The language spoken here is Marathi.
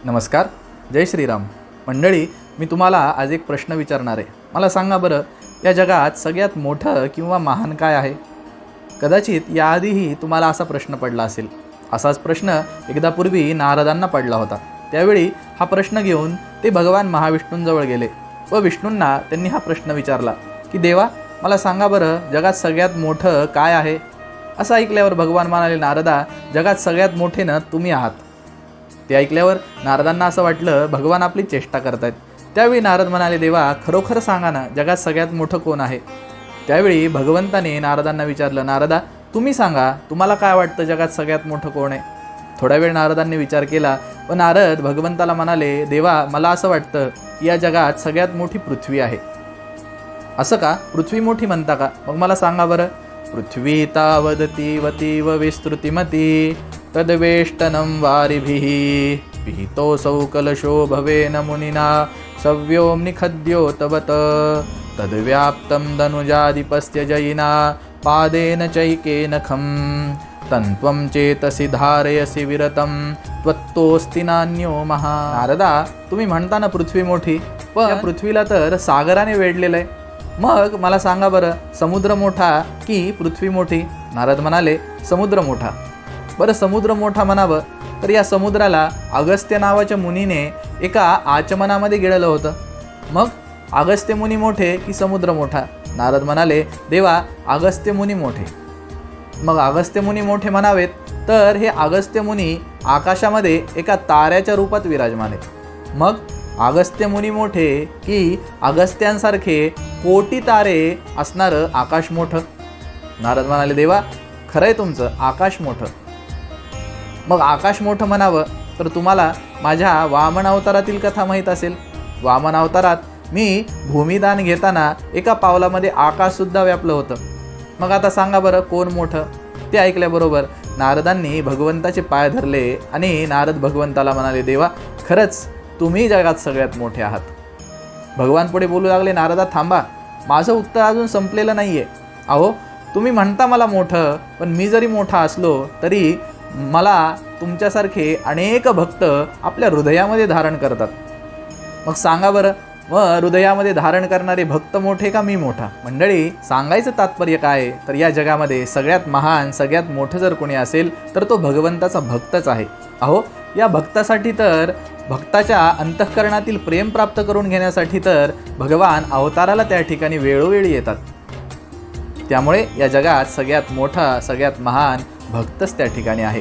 नमस्कार, जय श्रीराम मंडळी. मी तुम्हाला आज एक प्रश्न विचारणार आहे. मला सांगा बरं, या जगात सगळ्यात मोठं किंवा महान काय आहे? कदाचित याआधीही तुम्हाला असा प्रश्न पडला असेल. असाच प्रश्न एकदा पूर्वी नारदांना पडला होता. त्यावेळी हा प्रश्न घेऊन ते भगवान महाविष्णूंजवळ गेले व विष्णूंना त्यांनी हा प्रश्न विचारला की देवा, मला सांगा बरं, जगात सगळ्यात मोठं काय आहे? असं ऐकल्यावर भगवान म्हणाले, नारदा, जगात सगळ्यात मोठे ना तुम्ही आहात. ते ऐकल्यावर नारदांना असं वाटलं भगवान आपली चेष्टा करतायत. त्यावेळी नारद म्हणाले, देवा, खरोखर सांगा ना, जगात सगळ्यात मोठं कोण आहे? त्यावेळी भगवंताने नारदांना विचारलं, नारदा, तुम्ही सांगा, तुम्हाला काय वाटतं जगात सगळ्यात मोठं कोण आहे? थोडा वेळ नारदांनी विचार केला व नारद भगवंताला म्हणाले, देवा, मला असं वाटतं की या जगात सगळ्यात मोठी पृथ्वी आहे. असं का? पृथ्वी मोठी म्हणता का? मग मला सांगा बरं. पृथ्वी तावदती वतीव विस्तृतिमती तद्वेष्टनं वारिभिः पिहितोऽसौ कलशो भवेन मुनिना सव्योम्नि खद्योतवत् तद्व्याप्तं दनुजाधिपस्य जयिना पादेन चैकेन खं तन्त्वं चेतसि धारयसि विरतं त्वत्तोऽस्ति नान्यो महा. नारदा, तुम्ही म्हणता ना पृथ्वी मोठी, पण पृथ्वीला तर सागराने वेढलेलं आहे. मग मला सांगा बरं, समुद्र मोठा की पृथ्वी मोठी? नारद म्हणाले, समुद्र मोठा. बरं, समुद्र मोठा म्हणावं तर या समुद्राला अगस्त्य नावाच्या मुनीने एका आचमनामध्ये गिळलं होतं. मग अगस्त्य मुनी मोठे की समुद्र मोठा? नारद म्हणाले, देवा, अगस्त्य मुनी मोठे. मग अगस्त्य मुनी मोठे म्हणावेत तर हे अगस्त्य मुनी आकाशामध्ये एका ताऱ्याच्या रूपात विराजमान आहेत. मग अगस्त्य मुनी मोठे की अगस्त्यांसारखे कोटी तारे असणारं आकाश मोठं? नारद म्हणाले, देवा, खरं आहे तुमचं, आकाश मोठं. मग आकाश मोठं म्हणावं तर तुम्हाला माझ्या वामन अवतारातील कथा माहीत असेल. वामन अवतारात मी भूमिदान घेताना एका पावलामध्ये आकाशसुद्धा व्यापलं होतं. मग आता सांगा बरं, कोण मोठं? ते ऐकल्याबरोबर नारदांनी भगवंताचे पाय धरले आणि नारद भगवंताला म्हणाले, देवा, खरंच तुम्ही जगात सगळ्यात मोठे आहात. भगवान पुढे बोलू लागले, नारदा, थांबा, माझं उत्तर अजून संपलेलं नाही आहे. अहो, तुम्ही म्हणता मला मोठं, पण मी जरी मोठा असलो तरी मला तुमच्यासारखे अनेक भक्त आपल्या हृदयामध्ये धारण करतात. मग सांगा बरं, हृदयामध्ये धारण करणारे भक्त मोठे का मी मोठा? मंडळी, सांगायचं तात्पर्य काय तर या जगामध्ये सगळ्यात महान, सगळ्यात मोठं जर कोणी असेल तर तो भगवंताचा भक्तच आहे. अहो, या भक्तासाठी तर, भक्ताच्या अंतःकरणातील प्रेम प्राप्त करून घेण्यासाठी तर भगवान अवताराला त्या ठिकाणी वेळोवेळी येतात. त्यामुळे या जगात सगळ्यात मोठा, सगळ्यात महान भक्तच त्या ठिकाणी आहे.